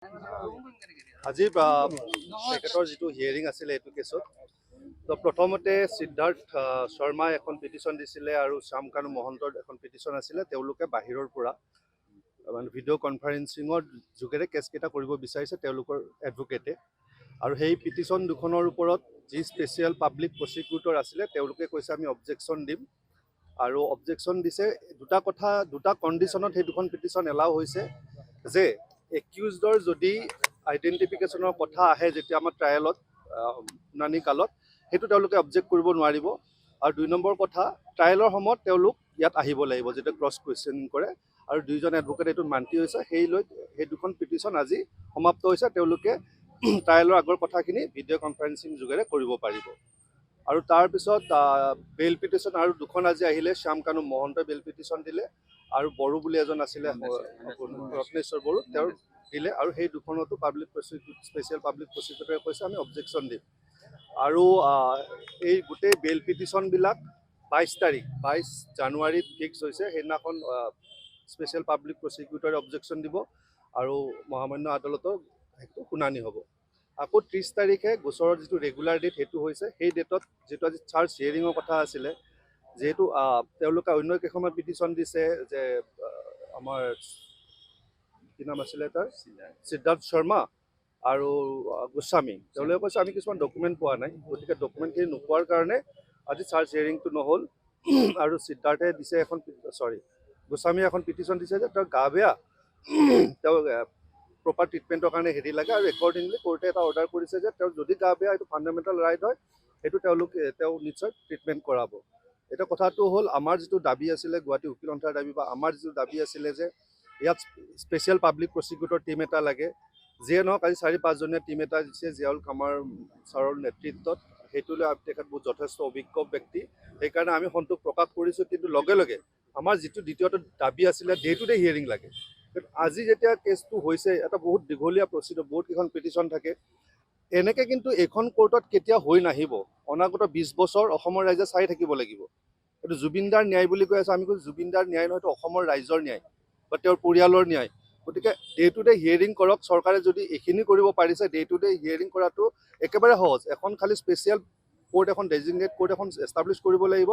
আজি তেখেতৰ যিটো হিয়াৰিং আছিলে এইটো কেছত তো প্ৰথমতে সিদ্ধাৰ্থ শৰ্মাই এখন পিটিশ্যন দিছিলে আৰু শ্যামকানু মহন্তৰ এখন পিটিশ্যন আছিলে। তেওঁলোকে বাহিৰৰ পৰা মানে ভিডিঅ' কনফাৰেন্সিঙৰ যোগেৰে কেছকেইটা কৰিব বিচাৰিছে তেওঁলোকৰ এডভকেটে। আৰু সেই পিটিশ্যন দুখনৰ ওপৰত যি স্পেচিয়েল পাব্লিক প্ৰচিকিউটৰ আছিলে তেওঁলোকে কৈছে আমি অবজেকশ্যন দিম। আৰু অবজেকশ্যন দিছে দুটা কণ্ডিশ্যনত সেই দুখন পিটিশ্যন এলাও হৈছে যে একিউজডৰ যদি আইডেণ্টিফিকেশ্যনৰ কথা আহে যেতিয়া আমাৰ ট্ৰায়েলত শুনানি কালত সেইটো তেওঁলোকে অবজেক্ট কৰিব নোৱাৰিব। আৰু ২ নম্বৰ কথা ট্ৰায়েলৰ সময়ত তেওঁলোক ইয়াত আহিব লাগিব যেতিয়া ক্ৰছ কুৱেশ্যনিং কৰে। আৰু দুইজন এডভকেট এইটো মান্তি হৈছে। সেই দুখন পিটিশ্যন আজি সমাপ্ত হৈছে। তেওঁলোকে ট্ৰায়েলৰ আগৰ কথাখিনি ভিডিঅ' কনফাৰেন্সিং যোগেৰে কৰিব পাৰিব। আৰু তাৰপিছত বেইল পিটিশ্যন আৰু দুখন আজি আহিলে। শ্যামকানু মহন্তই বেইল পিটিশ্যন দিলে আৰু বড়ো বুলি এজন আছিলে ৰত্নেশ্বৰ বড়ো তেওঁৰ দিলে। আৰু সেই দুখনতো স্পেচিয়েল পাব্লিক প্ৰচিকিউটৰে কৈছে আমি অবজেকশ্যন দিম। আৰু এই গোটেই বেইল পিটিশ্যনবিলাক 22 জানুৱাৰীত ফিক্স হৈছে। সেইদিনাখন স্পেচিয়েল পাব্লিক প্ৰচিকিউটৰে অবজেকশ্যন দিব আৰু মহামান্য আদালতৰ সেইটো শুনানি হ'ব। আকৌ 30 তাৰিখে গোচৰৰ যিটো ৰেগুলাৰ ডেট সেইটো হৈছে। সেই ডেটত যিটো আজি চাৰ্জ হিয়াৰিঙৰ কথা আছিলে, যিহেতু তেওঁলোকে অন্য কেইখনমান পিটিশ্যন দিছে যে আমাৰ কি নাম আছিলে তাৰ সিদ্ধাৰ্থ শৰ্মা আৰু গোস্বামী, তেওঁলোকে কৈছে আমি কিছুমান ডকুমেণ্ট পোৱা নাই, গতিকে ডকুমেণ্টখিনি নোপোৱাৰ কাৰণে আজি চাৰ্জ হিয়াৰিংটো নহ'ল। আৰু সিদ্ধাৰ্থে দিছে গোস্বামীয়ে এখন পিটিশ্যন দিছে যে তেওঁৰ গা বেয়া, তেওঁ প্ৰপাৰ ট্ৰিটমেণ্টৰ কাৰণে হেৰি লাগে। আৰু একৰ্ডিংলি কোৰ্টে এটা অৰ্ডাৰ কৰিছে যে তেওঁৰ যদি গা বেয়া এইটো ফাণ্ডামেণ্টেল ৰাইট হয়, সেইটো তেওঁ নিশ্চয় ট্ৰিটমেণ্ট কৰাব। এতিয়া কথাটো হ'ল আমাৰ যিটো দাবী আছিলে গুৱাহাটী উকিল সন্থাৰ দাবী বা আমাৰ যিটো দাবী আছিলে যে ইয়াত স্পেচিয়েল পাব্লিক প্ৰচিকিউটৰ টীম এটা লাগে। যিয়ে নহওক আজি 4-5 জনীয়া টীম এটা দিছে জিয়াউল কামাৰ ছাৰৰ নেতৃত্বত। সেইটো লৈ তেখেত বহুত যথেষ্ট অভিজ্ঞ ব্যক্তি, সেইকাৰণে আমি সন্তোষ প্ৰকাশ কৰিছোঁ। কিন্তু লগে লগে আমাৰ যিটো দ্বিতীয়টো দাবী আছিলে ডে টু ডে হিয়াৰিং লাগে। আজি যেতিয়া কেছটো হৈছে এটা বহুত দীঘলীয়া প্ৰচিডিউৰ, বহুত কেইখন পিটিশ্যন থাকে, এনেকৈ কিন্তু এইখন কোৰ্টত কেতিয়া হৈ নাহিব। অনাগত 20 বছৰ অসমৰ ৰাইজে চাই থাকিব লাগিব। এইটো জুবিনদাৰ ন্যায় বুলি কৈ আছোঁ, আমি কৈছোঁ জুবিনদাৰ ন্যায় নহয়, এইটো অসমৰ ৰাইজৰ ন্যায় বা তেওঁৰ পৰিয়ালৰ ন্যায়। গতিকে ডে টু ডে হিয়াৰিং কৰক। চৰকাৰে যদি এইখিনি কৰিব পাৰিছে, ডে টু ডে হিয়াৰিং কৰাটো একেবাৰে সহজ। এখন খালি স্পেচিয়েল কোৰ্ট এখন ডেজিগনেট কোৰ্ট এখন এষ্টাব্লিছ কৰিব লাগিব,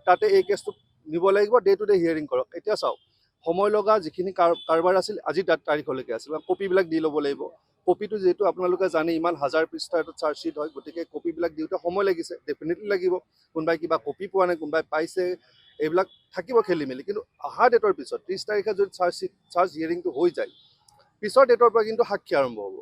তাতে এই কেছটো নিব লাগিব, ডে টু ডে হিয়াৰিং কৰক। এতিয়া চাওক, সময় লগা যিখিনি কাৰবাৰ আছিল আজি তাৰিখলৈকে আছিল, কপিবিলাক দি ল'ব লাগিব। কপিটো যিহেতু আপোনালোকে জানে ইমান 1000 পৃষ্ঠাৰ এটা চাৰ্জশ্বিট হয়, গতিকে কপিবিলাক দিওঁতে সময় লাগিছে, ডেফিনেটলি লাগিব। কোনোবাই কিবা কপি পোৱা নাই, কোনোবাই পাইছে, এইবিলাক থাকিব খেলি মেলি। কিন্তু অহা ডেটৰ পিছত 30 তাৰিখে যদি চাৰ্জ হিয়াৰিংটো হৈ যায়, পিছৰ ডেটৰ পৰা কিন্তু সাক্ষী আৰম্ভ হ'ব।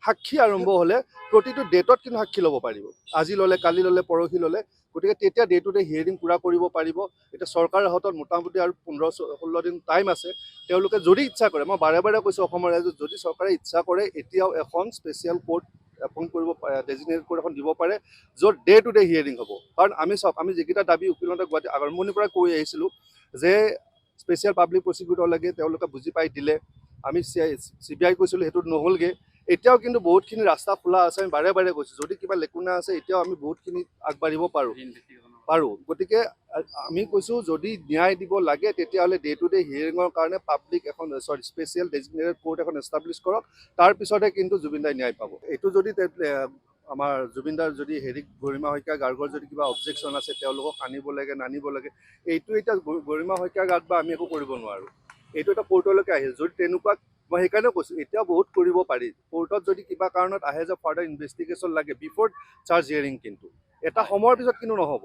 সাক্ষী আৰম্ভ হ'লে প্ৰতিটো ডেটত কিন্তু সাক্ষী ল'ব পাৰিব। আজি ল'লে, কালি ল'লে, পৰহি ল'লে। গতিকে তেতিয়া ডে টু ডে হিয়াৰিং পূৰা কৰিব পাৰিব। এতিয়া চৰকাৰৰ হাতত মোটামুটি আৰু 15-16 দিন টাইম আছে। তেওঁলোকে যদি ইচ্ছা কৰে, মই বাৰে বাৰে কৈছোঁ অসমৰ ৰাইজক, যদি চৰকাৰে ইচ্ছা কৰে এতিয়াও এখন স্পেচিয়েল কোৰ্ট এপইণ্ট কৰিব পাৰে, ডেজিগনেটেড কোৰ্ট এখন দিব পাৰে, য'ত ডে টু ডে হিয়াৰিং হ'ব। কাৰণ আমি চাওক, আমি যিকেইটা দাবী উকিলতে গুৱাহাটী আৰম্ভণিৰ পৰা কৈ আহিছিলোঁ যে স্পেচিয়েল পাব্লিক প্ৰচিকিউটৰ লাগে, তেওঁলোকে বুজি পাই দিলে। আমি CBI কৈছিলোঁ, সেইটো নহ'লগৈ। এতিয়াও কিন্তু বহুতখিনি ৰাস্তা খোলা আছে। আমি বাৰে বাৰে কৈছোঁ যদি কিবা লেকুনা আছে এতিয়াও আমি বহুতখিনি আগবাঢ়িব পাৰোঁ। গতিকে আমি কৈছোঁ যদি ন্যায় দিব লাগে তেতিয়াহ'লে ডে টু ডে হিয়াৰিঙৰ কাৰণে স্পেচিয়েল ডেজিগনেটেড কোৰ্ট এখন এষ্টাব্লিছ কৰক। তাৰপিছতহে কিন্তু জুবিনদাই ন্যায় পাব। এইটো যদি আমাৰ জুবিনদাৰ যদি গৰিমা শইকীয়া গাৰ্গৰ যদি কিবা অবজেকশ্যন আছে, তেওঁলোকক আনিব লাগে নানিব লাগে, এইটো এতিয়া গৰিমা শইকীয়া গাৰ্গ বা আমি একো কৰিব নোৱাৰোঁ। এইটো এটা কোৰ্টলৈকে আহিল। যদি তেনেকুৱা, মই সেইকাৰণে কৈছোঁ এতিয়া বহুত কৰিব পাৰি। কোৰ্টত যদি কিবা কাৰণত আহে যে ফাৰ্ডাৰ ইনভেষ্টিগেশ্যন লাগে বিফ'ৰ চাৰ্জ হিয়াৰিং, কিন্তু এটা সময়ৰ পিছত কিন্তু নহ'ব,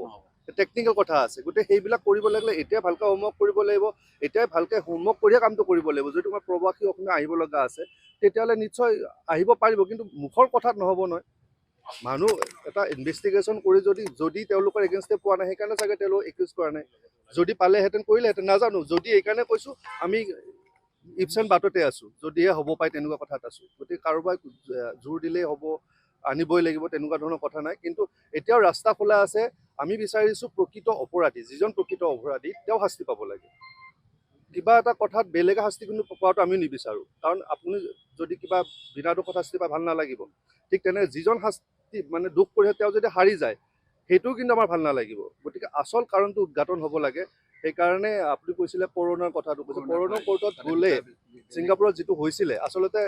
টেকনিকেল কথা আছে। গতিকে সেইবিলাক কৰিব লাগিলে এতিয়াই ভালকৈ হোমৱৰ্ক কৰিব লাগিব, এতিয়াই ভালকৈ হোমৱৰ্ক কৰিয়ে কামটো কৰিব লাগিব। যদি তোমাৰ প্ৰবাসী অসমীয়া আহিব লগা আছে তেতিয়াহ'লে নিশ্চয় আহিব পাৰিব, কিন্তু মুখৰ কথাত নহ'ব নহয়। মানুহ এটা ইনভেষ্টিগেশ্যন কৰি যদি তেওঁলোকৰ এগেইনষ্টে পোৱা নাই, সেইকাৰণে চাগে তেওঁলোকক একিউজ কৰা নাই। যদি পালেহেঁতেন কৰিলেহেঁতেন, নাজানো। যদি এইকাৰণে কৈছোঁ আমি ইপচেণ্ট বাটতে আছোঁ, যদিহে হ'ব পাৰে তেনেকুৱা কথাত আছোঁ। গতিকে কাৰোবাক জোৰ দিলেই হ'ব, আনিবই লাগিব, তেনেকুৱা ধৰণৰ কথা নাই। কিন্তু এতিয়াও ৰাস্তা খোলা আছে। আমি বিচাৰিছোঁ প্ৰকৃত অপৰাধী, যিজন প্ৰকৃত অপৰাধী তেওঁ শাস্তি পাব লাগে। কিবা এটা কথাত বেলেগে শাস্তি কিন্তু পোৱাটো আমি নিবিচাৰোঁ। কাৰণ আপুনি যদি কিবা বিনা দোষত শাস্তি পায় ভাল নালাগিব। ঠিক তেনে যিজন শাস্তি দুখ কৰিছে তেওঁ যদি হাৰি যায়, সেইটোও কিন্তু আমাৰ ভাল নালাগিব। গতিকে আচল কাৰণটো উদঘাটন হ'ব লাগে। সেইকাৰণে আপুনি কৈছিলে কৰোণাৰ কথাটো কৈছে। কৰোণা কোৰ্টত গ'লে ছিংগাপুৰত যিটো হৈছিলে, আচলতে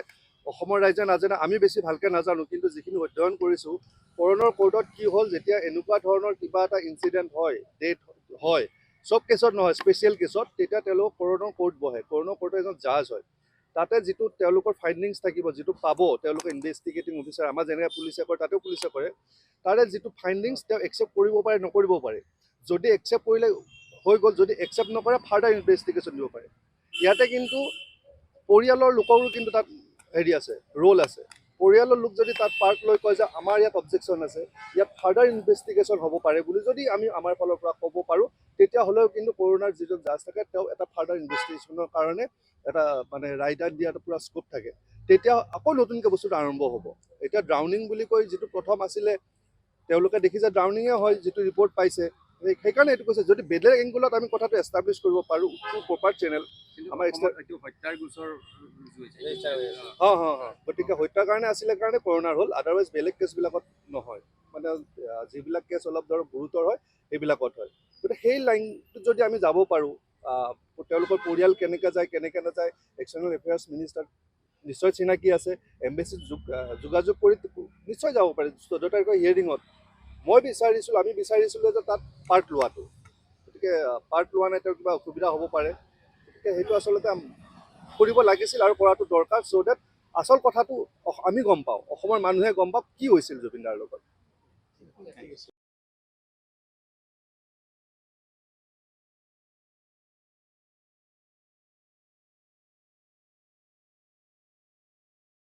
অসমৰ ৰাইজে নাজানে, আমি বেছি ভালকৈ নাজানো, কিন্তু যিখিনি অধ্যয়ন কৰিছোঁ কৰণৰ কোৰ্টত কি হ'ল, যেতিয়া এনেকুৱা ধৰণৰ কিবা এটা ইনচিডেণ্ট হয়, ডেথ হয়, চব কেছত নহয়, স্পেচিয়েল কেছত, তেতিয়া তেওঁলোক কৰণৰ কোৰ্ট বহে। কৰণৰ কোৰ্টৰ এজন জাজ হয়। তাতে যিটো তেওঁলোকৰ ফাইণ্ডিংছ থাকিব, যিটো পাব তেওঁলোকে ইনভেষ্টিগেটিং অফিচাৰ, আমাৰ যেনেকৈ পুলিচে কৰে তাতেও পুলিচে কৰে, তাৰে যিটো ফাইণ্ডিংছ তেওঁ একচেপ্ট কৰিব পাৰে, নকৰিব পাৰে। যদি একচেপ্ট কৰিলে হৈ গ'ল, যদি একচেপ্ট নকৰে ফাৰ্ডাৰ ইনভেষ্টিগেশ্যন দিব পাৰে। ইয়াতে কিন্তু পৰিয়ালৰ লোকৰো কিন্তু তাত হেৰি আছে, ৰোল আছে। পৰিয়ালৰ লোক যদি তাত পাৰ্ট লৈ কয় যে আমাৰ ইয়াত অবজেকশ্যন আছে, ইয়াত ফাৰ্ডাৰ ইনভেষ্টিগেশ্যন হ'ব পাৰে বুলি যদি আমি আমাৰ ফালৰ পৰা ক'ব পাৰোঁ, তেতিয়াহ'লেও কিন্তু কৰোণাৰ যিজন জাজ থাকে তেওঁ এটা ফাৰ্ডাৰ ইনভেষ্টিগেশ্যনৰ কাৰণে এটা মানে ৰাইটাৰ দিয়া এটা পূৰা স্কোপ থাকে। তেতিয়া আকৌ নতুনকৈ বস্তুটো আৰম্ভ হ'ব। এতিয়া ড্ৰাউনিং বুলি কৈ যিটো প্ৰথম আছিলে, তেওঁলোকে দেখিছে ড্ৰাউনিঙে হয়, যিটো ৰিপৰ্ট পাইছে, সেইকাৰণে এইটো কৈছে। যদি বেলেগ এংগুলত আমি কথাটো এষ্টাব্লিছ কৰিব পাৰোঁ টু প্ৰপাৰ চেনেল, আমাৰ হত্যাৰ গোচৰ গতিকে হত্যাৰ কাৰণে আছিলে কাৰণে কৰোণাৰ হ'ল, আদাৰৱাইজ বেলেগ কেছবিলাকত নহয়। মানে যিবিলাক কেছ অলপ ধৰক গুৰুতৰ হয় সেইবিলাকত হয়। গতিকে সেই লাইনটোত যদি আমি যাব পাৰোঁ, তেওঁলোকৰ পৰিয়াল কেনেকৈ যায় কেনেকৈ নাযায়, এক্সটাৰ্নেল এফেয়াৰ্ছ মিনিষ্টাৰ নিশ্চয় চিনাকি আছে, এম্বেচিত যোগাযোগ কৰি নিশ্চয় যাব পাৰে 14 তাৰিখৰ হিয়েৰিঙত। আমি বিচাৰিছিলোঁ যে তাত পাৰ্ট লোৱাটো, গতিকে পাৰ্ট লোৱা নাই, তেওঁৰ কিবা অসুবিধা হ'ব পাৰে। গতিকে সেইটো আচলতে কৰিব লাগিছিল আৰু কৰাটো দৰকাৰ, চ' ডেট আচল কথাটো আমি গম পাওঁ, অসমৰ মানুহে গম পাওক কি হৈছিল জুবিনদাৰ লগত।